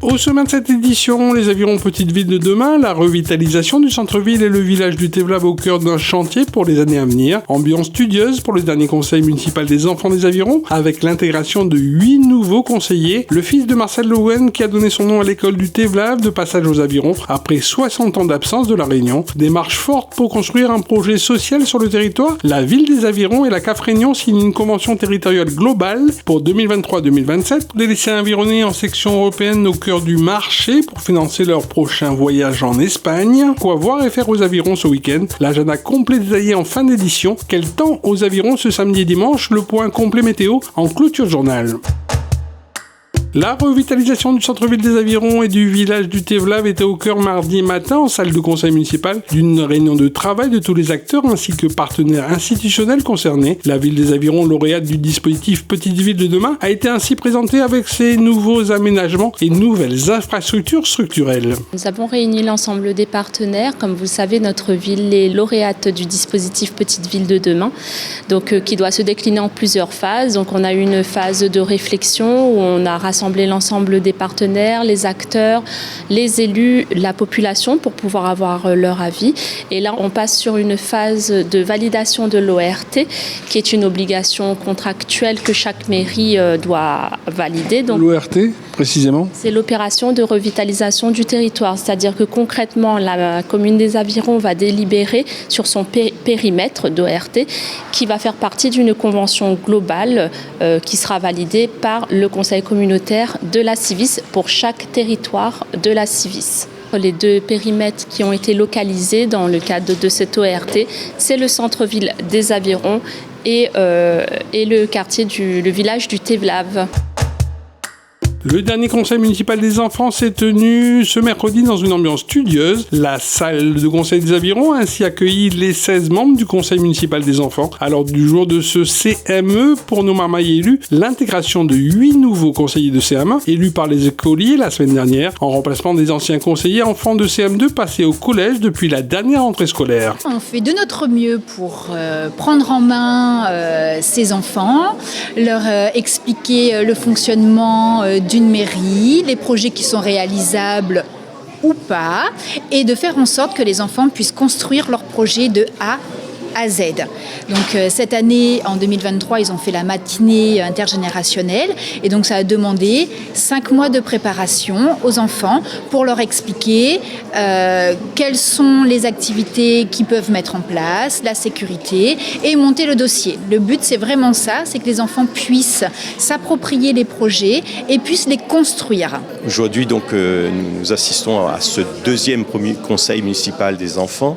Au sommet de cette édition, les avirons Petite Ville de demain, la revitalisation du centre-ville et le village du Tevlav au cœur d'un chantier pour les années à venir. Ambiance studieuse pour le dernier conseil municipal des enfants des avirons, avec l'intégration de 8 nouveaux conseillers. Le fils de Marcel Lowen qui a donné son nom à l'école du Tevlav de passage aux avirons après 60 ans d'absence de la Réunion. Démarche forte pour construire un projet social sur le territoire. La ville des avirons et la CAF Réunion signent une convention territoriale globale pour 2023-2027 pour les lycéens environnés en section européenne au cœur du marché pour financer leur prochain voyage en Espagne. Quoi voir et faire aux avirons ce week-end? L'agenda complet détaillé en fin d'édition. Quel temps aux avirons ce samedi et dimanche? Le point complet météo en clôture journal. La revitalisation du centre-ville des Avirons et du village du Tevlav était au cœur mardi matin en salle de conseil municipal d'une réunion de travail de tous les acteurs ainsi que partenaires institutionnels concernés. La ville des Avirons, lauréate du dispositif Petite Ville de demain, a été ainsi présentée avec ses nouveaux aménagements et nouvelles infrastructures structurelles. Nous avons réuni l'ensemble des partenaires. Comme vous le savez, notre ville est lauréate du dispositif Petite Ville de demain, donc qui doit se décliner en plusieurs phases. Donc on a eu une phase de réflexion où on a rassemblé l'ensemble des partenaires, les acteurs, les élus, la population pour pouvoir avoir leur avis. Et là, on passe sur une phase de validation de l'ORT, qui est une obligation contractuelle que chaque mairie doit valider. Donc, l'ORT, précisément? C'est l'opération de revitalisation du territoire, c'est-à-dire que concrètement, la commune des Avirons va délibérer sur son périmètre d'ORT qui va faire partie d'une convention globale qui sera validée par le conseil communautaire de la Civis pour chaque territoire de la Civis. Les deux périmètres qui ont été localisés dans le cadre de cette ORT, c'est le centre-ville des Avirons et le quartier le village du Tevlav. Le dernier conseil municipal des enfants s'est tenu ce mercredi dans une ambiance studieuse. La salle de conseil des Avirons a ainsi accueilli les 16 membres du conseil municipal des enfants. À l'ordre du jour de ce CME, pour nos marmailles élus, l'intégration de 8 nouveaux conseillers de CM1 élus par les écoliers la semaine dernière, en remplacement des anciens conseillers enfants de CM2 passés au collège depuis la dernière rentrée scolaire. On fait de notre mieux pour prendre en main ces enfants, leur expliquer le fonctionnement d'une mairie, les projets qui sont réalisables ou pas, et de faire en sorte que les enfants puissent construire leurs projets de A à Z. Donc cette année, en 2023, ils ont fait la matinée intergénérationnelle et donc ça a demandé 5 mois de préparation aux enfants pour leur expliquer quelles sont les activités qu'ils peuvent mettre en place, la sécurité et monter le dossier. Le but, c'est vraiment ça, c'est que les enfants puissent s'approprier les projets et puissent les construire. Aujourd'hui, donc, nous assistons à ce deuxième premier conseil municipal des enfants.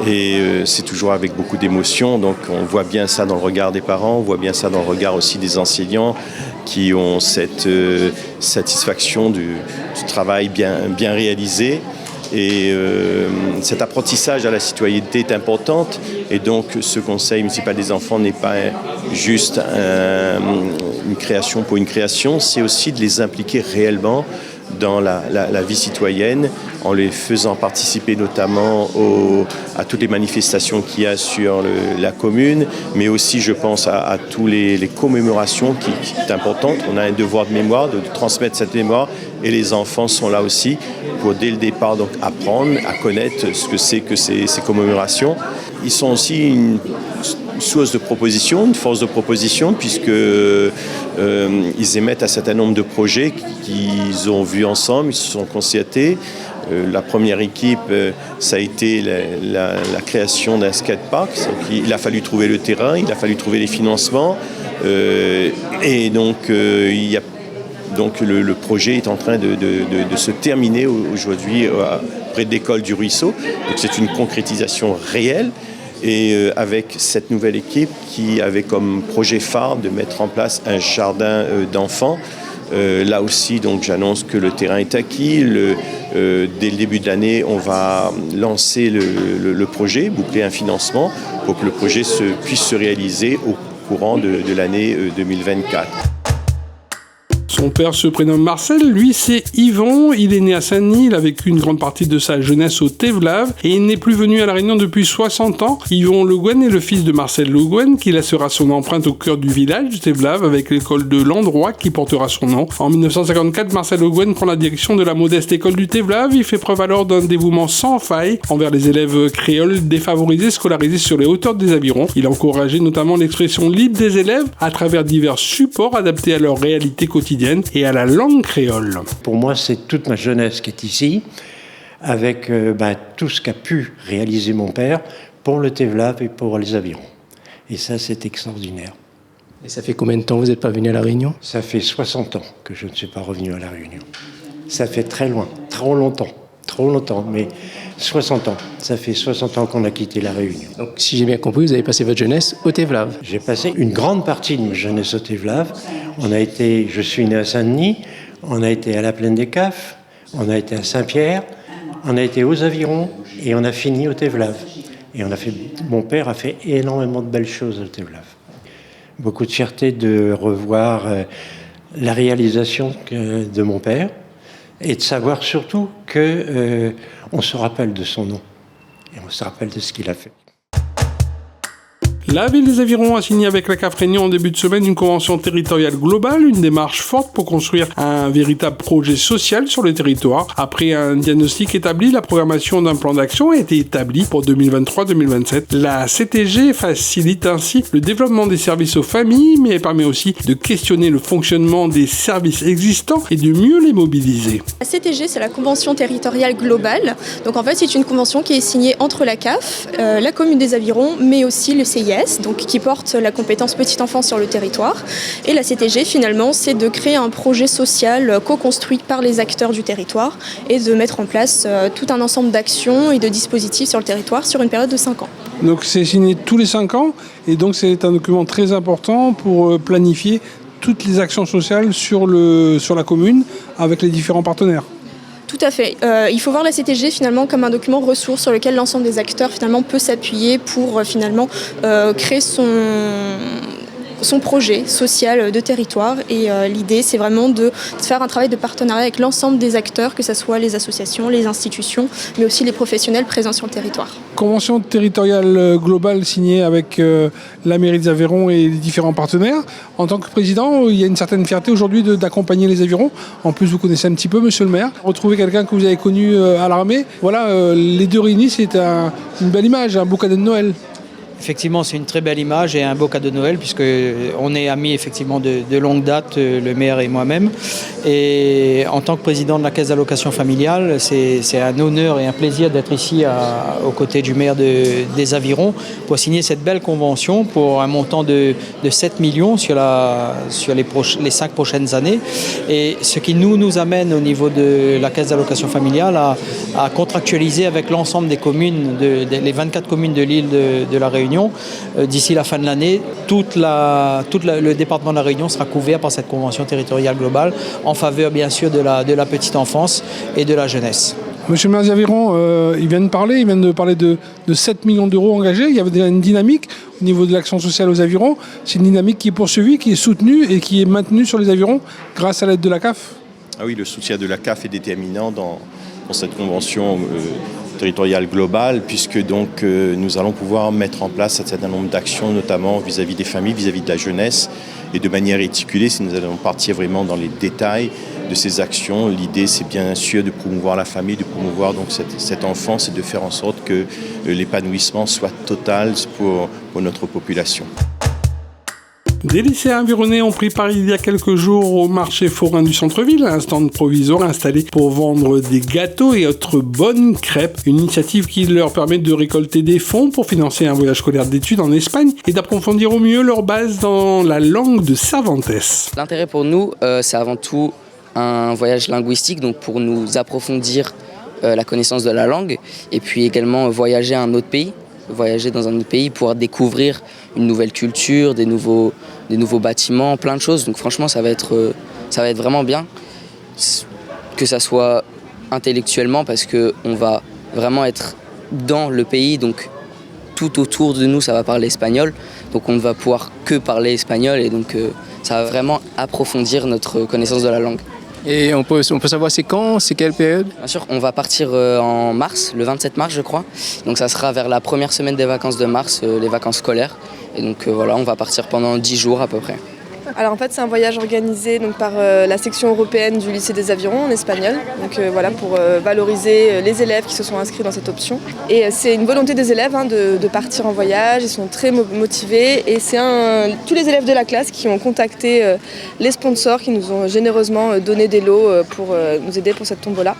Et c'est toujours avec beaucoup d'émotion, donc on voit bien ça dans le regard des parents, on voit bien ça dans le regard aussi des enseignants qui ont cette satisfaction du travail bien réalisé. Et cet apprentissage à la citoyenneté est important et donc ce conseil municipal des enfants n'est pas juste une création pour une création, c'est aussi de les impliquer réellement dans la vie citoyenne, en les faisant participer notamment à toutes les manifestations qu'il y a sur la commune, mais aussi je pense à toutes les commémorations qui est importante. On a un devoir de mémoire, de transmettre cette mémoire, et les enfants sont là aussi pour dès le départ donc apprendre à connaître ce que c'est que ces commémorations. Ils sont aussi une source de proposition, une force de proposition, puisque ils émettent un certain nombre de projets qu'ils ont vus ensemble, ils se sont concertés. La première équipe, ça a été la création d'un skatepark. Il a fallu trouver le terrain, il a fallu trouver les financements, et donc le projet est en train de se terminer aujourd'hui près de l'école du Ruisseau. Donc c'est une concrétisation réelle. Et avec cette nouvelle équipe qui avait comme projet phare de mettre en place un jardin d'enfants. Là aussi, donc, j'annonce que le terrain est acquis. Dès le début de l'année, on va lancer le projet, boucler un financement pour que le projet puisse se réaliser au courant de l'année 2024. Son père se prénomme Marcel, lui c'est Yvon, il est né à Saint-Denis, il a vécu une grande partie de sa jeunesse au Tevlav et il n'est plus venu à La Réunion depuis 60 ans. Yvon Le Guen est le fils de Marcel Le Guen qui laissera son empreinte au cœur du village du Tevlav avec l'école de l'endroit qui portera son nom. En 1954, Marcel Le Guen prend la direction de la modeste école du Tevlav, il fait preuve alors d'un dévouement sans faille envers les élèves créoles défavorisés scolarisés sur les hauteurs des Avirons. Il encourageait notamment l'expression libre des élèves à travers divers supports adaptés à leur réalité quotidienne et à la langue créole. Pour moi, c'est toute ma jeunesse qui est ici, avec tout ce qu'a pu réaliser mon père pour le Tevlav et pour les Avirons. Et ça, c'est extraordinaire. Et ça fait combien de temps vous n'êtes pas venu à La Réunion ? Ça fait 60 ans que je ne suis pas revenu à La Réunion. Ça fait très loin, trop longtemps, mais 60 ans. Ça fait 60 ans qu'on a quitté La Réunion. Donc, si j'ai bien compris, vous avez passé votre jeunesse au Tevlav. J'ai passé une grande partie de ma jeunesse au Tevlav. Je suis né à Saint-Denis, on a été à la Plaine des Cafes, on a été à Saint-Pierre, on a été aux Avirons et on a fini au Tevlav. Et mon père a fait énormément de belles choses au Tevlav. Beaucoup de fierté de revoir la réalisation de mon père et de savoir surtout qu'on se rappelle de son nom et on se rappelle de ce qu'il a fait. La ville des Avirons a signé avec la CAF Réunion en début de semaine une convention territoriale globale, une démarche forte pour construire un véritable projet social sur le territoire. Après un diagnostic établi, la programmation d'un plan d'action a été établie pour 2023-2027. La CTG facilite ainsi le développement des services aux familles, mais elle permet aussi de questionner le fonctionnement des services existants et de mieux les mobiliser. La CTG, c'est la convention territoriale globale. Donc en fait, c'est une convention qui est signée entre la CAF, la commune des Avirons, mais aussi le CIS. Donc qui porte la compétence petite enfance sur le territoire. Et la CTG, finalement, c'est de créer un projet social co-construit par les acteurs du territoire et de mettre en place tout un ensemble d'actions et de dispositifs sur le territoire sur une période de 5 ans. Donc c'est signé tous les 5 ans et donc c'est un document très important pour planifier toutes les actions sociales sur la commune avec les différents partenaires. Tout à fait. Il faut voir la CTG finalement comme un document ressource sur lequel l'ensemble des acteurs finalement peut s'appuyer pour finalement créer son projet social de territoire. Et l'idée, c'est vraiment de faire un travail de partenariat avec l'ensemble des acteurs, que ce soit les associations, les institutions, mais aussi les professionnels présents sur le territoire. Convention territoriale globale signée avec la mairie des Avirons et les différents partenaires. En tant que président, il y a une certaine fierté aujourd'hui d'accompagner les Avirons. En plus, vous connaissez un petit peu, monsieur le maire. Retrouver quelqu'un que vous avez connu à l'armée. Voilà, les deux réunis, c'est une belle image, un beau cadeau de Noël. Effectivement, c'est une très belle image et un beau cadeau de Noël puisqu'on est amis effectivement de longue date, le maire et moi-même. Et en tant que président de la Caisse d'allocation familiale, c'est un honneur et un plaisir d'être ici aux côtés du maire des Avirons pour signer cette belle convention pour un montant de 7 millions sur les 5 prochaines années. Et ce qui nous amène au niveau de la Caisse d'allocation familiale à contractualiser avec l'ensemble des communes, les 24 communes de l'île de la Réunion. D'ici la fin de l'année, tout le département de la Réunion sera couvert par cette convention territoriale globale en faveur bien sûr de la petite enfance et de la jeunesse. Monsieur le maire des Avirons, il vient de parler de 7 millions d'euros engagés. Il y avait déjà une dynamique au niveau de l'action sociale aux Avirons. C'est une dynamique qui est poursuivie, qui est soutenue et qui est maintenue sur les Avirons grâce à l'aide de la CAF. Ah oui, le soutien de la CAF est déterminant dans cette convention territoriale globale, puisque donc nous allons pouvoir mettre en place un certain nombre d'actions, notamment vis-à-vis des familles, vis-à-vis de la jeunesse, et de manière réticulée, si nous allons partir vraiment dans les détails de ces actions. L'idée, c'est bien sûr de promouvoir la famille, de promouvoir donc cette enfance et de faire en sorte que l'épanouissement soit total pour notre population. Des lycéens environnés ont pris part il y a quelques jours au marché forain du centre-ville, un stand provisoire installé pour vendre des gâteaux et autres bonnes crêpes. Une initiative qui leur permet de récolter des fonds pour financer un voyage scolaire d'études en Espagne et d'approfondir au mieux leur base dans la langue de Cervantes. L'intérêt pour nous, c'est avant tout un voyage linguistique, donc pour nous approfondir la connaissance de la langue et puis également voyager à un autre pays. Voyager dans un autre pays, pouvoir découvrir une nouvelle culture, des nouveaux bâtiments, plein de choses. Donc franchement, ça va être vraiment bien, que ça soit intellectuellement parce qu'on va vraiment être dans le pays, donc tout autour de nous, ça va parler espagnol. Donc on ne va pouvoir que parler espagnol et donc ça va vraiment approfondir notre connaissance de la langue. Et on peut savoir c'est quand, c'est quelle période? Bien sûr, on va partir en mars, le 27 mars je crois. Donc ça sera vers la première semaine des vacances de mars, les vacances scolaires. Et donc voilà, on va partir pendant 10 jours à peu près. Alors en fait c'est un voyage organisé donc, par la section européenne du lycée des avirons en espagnol, donc voilà pour valoriser les élèves qui se sont inscrits dans cette option. Et c'est une volonté des élèves de partir en voyage, ils sont très motivés et c'est tous les élèves de la classe qui ont contacté les sponsors qui nous ont généreusement donné des lots pour nous aider pour cette tombola.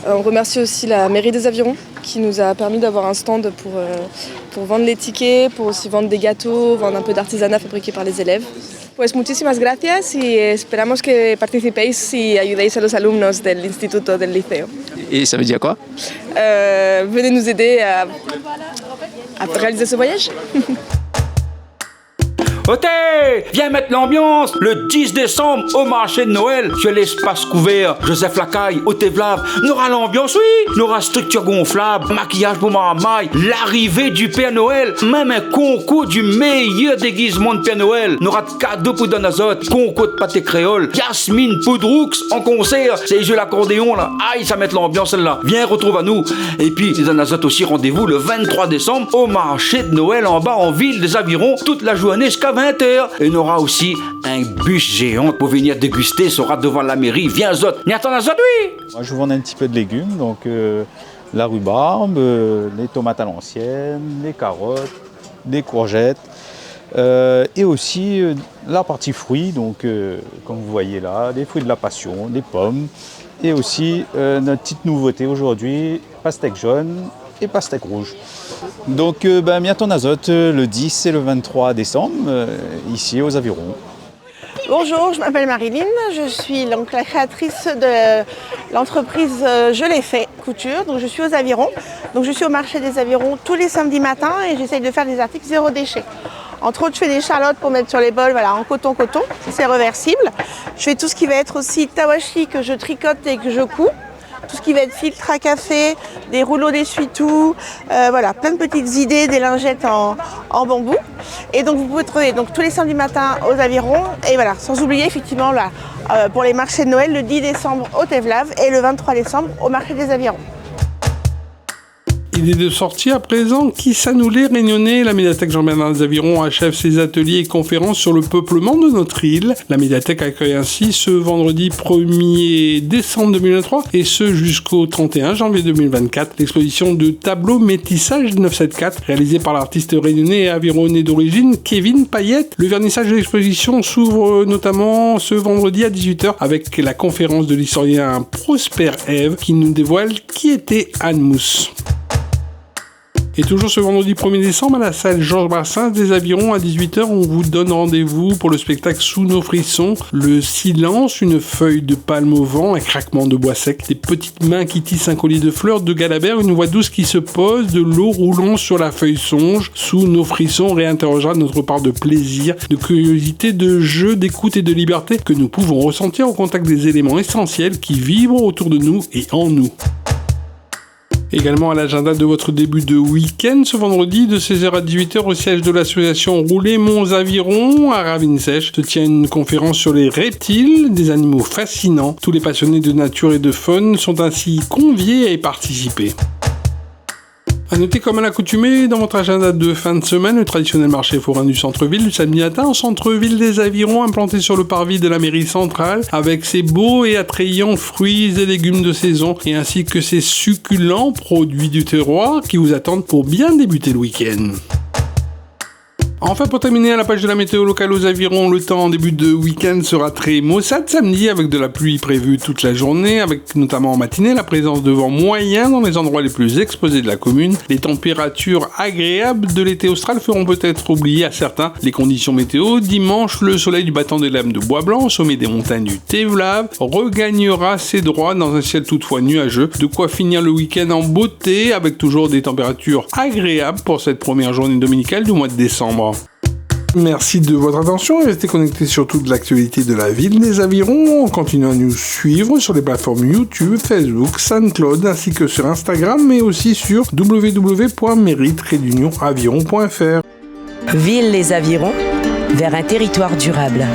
On remercie aussi la mairie des Avirons qui nous a permis d'avoir un stand pour vendre les tickets, pour aussi vendre des gâteaux, vendre un peu d'artisanat fabriqué par les élèves. Pues muchísimas gracias y esperamos que participéis y ayudéis a los alumnos del instituto del liceo. Et ça veut dire quoi? Venez nous aider à réaliser ce voyage. Oté, viens mettre l'ambiance le 10 décembre au marché de Noël sur l'espace couvert Joseph Lacaille au Tevlav. N'aura l'ambiance, oui, n'aura structure gonflable, maquillage pour marmaille, l'arrivée du Père Noël, même un concours du meilleur déguisement de Père Noël. N'aura de cadeaux pour Don Azote, concours de pâté créole, Yasmine Poudroux en concert, c'est les jeux l'accordéon là. Aïe, ça met l'ambiance celle-là. Viens, retrouve à nous. Et puis, les Don Azote aussi, rendez-vous le 23 décembre au marché de Noël en bas en ville des Avirons, toute la journée jusqu'à 20h. Et on aura aussi un bûche géante pour venir déguster, sera devant la mairie. Viens Zot, viens t'en Zot, oui. Moi je vous vends un petit peu de légumes, donc la rhubarbe, les tomates à l'ancienne, les carottes, les courgettes et aussi la partie fruits, donc comme vous voyez là, les fruits de la passion, les pommes et aussi notre petite nouveauté aujourd'hui, pastèque jaune et pastèque rouge. Donc bientôt en Azote le 10 et le 23 décembre ici aux Avirons. Bonjour, je m'appelle Marilyn, je suis donc la créatrice de l'entreprise Je l'ai fait couture, donc je suis aux Avirons. Donc je suis au marché des Avirons tous les samedis matins et j'essaye de faire des articles zéro déchet. Entre autres, je fais des charlottes pour mettre sur les bols, voilà, en coton, c'est réversible. Je fais tout ce qui va être aussi tawashi que je tricote et que je couds. Tout ce qui va être filtre à café, des rouleaux d'essuie-tout, voilà, plein de petites idées, des lingettes en bambou. Et donc vous pouvez trouver donc, tous les samedis matins aux Avirons. Et voilà, sans oublier effectivement là, pour les marchés de Noël, le 10 décembre au Tevlav et le 23 décembre au marché des Avirons. Idée de sortie à présent, qui s'annulait Réunionnais. La médiathèque Jean-Bernard des Avirons achève ses ateliers et conférences sur le peuplement de notre île. La médiathèque accueille ainsi ce vendredi 1er décembre 2023 et ce jusqu'au 31 janvier 2024 l'exposition de tableaux métissage 974 réalisée par l'artiste réunionnais et avironnais d'origine Kevin Payette. Le vernissage de l'exposition s'ouvre notamment ce vendredi à 18h avec la conférence de l'historien Prosper Ève qui nous dévoile qui était Anne Mousse. Et toujours ce vendredi 1er décembre à la salle Georges Brassens des Avirons à 18h, on vous donne rendez-vous pour le spectacle Sous nos frissons, le silence, une feuille de palme au vent, un craquement de bois sec, des petites mains qui tissent un collier de fleurs, de galabert, une voix douce qui se pose, de l'eau roulant sur la feuille songe. Sous nos frissons réinterrogera notre part de plaisir, de curiosité, de jeu, d'écoute et de liberté que nous pouvons ressentir au contact des éléments essentiels qui vibrent autour de nous et en nous. Également à l'agenda de votre début de week-end, ce vendredi de 16h à 18h au siège de l'association Rouler Monts Avirons à Ravensèche se tient une conférence sur les reptiles, des animaux fascinants. Tous les passionnés de nature et de faune sont ainsi conviés à y participer. A noter comme à l'accoutumée dans votre agenda de fin de semaine, le traditionnel marché forain du centre-ville du samedi matin au centre-ville des Avirons implanté sur le parvis de la mairie centrale avec ses beaux et attrayants fruits et légumes de saison et ainsi que ses succulents produits du terroir qui vous attendent pour bien débuter le week-end. Enfin, pour terminer, à la page de la météo locale aux Avirons, le temps en début de week-end sera très maussade samedi avec de la pluie prévue toute la journée, avec notamment en matinée la présence de vent moyen dans les endroits les plus exposés de la commune. Les températures agréables de l'été austral feront peut-être oublier à certains les conditions météo. Dimanche, le soleil du battant des lames de Bois Blanc au sommet des montagnes du Tevlav regagnera ses droits dans un ciel toutefois nuageux. De quoi finir le week-end en beauté avec toujours des températures agréables pour cette première journée dominicale du mois de décembre. Merci de votre attention et restez connectés sur toute l'actualité de la ville des Avirons en continuant à nous suivre sur les plateformes YouTube, Facebook, SoundCloud ainsi que sur Instagram mais aussi sur www.mairie-aviron.fr. Ville les Avirons, vers un territoire durable.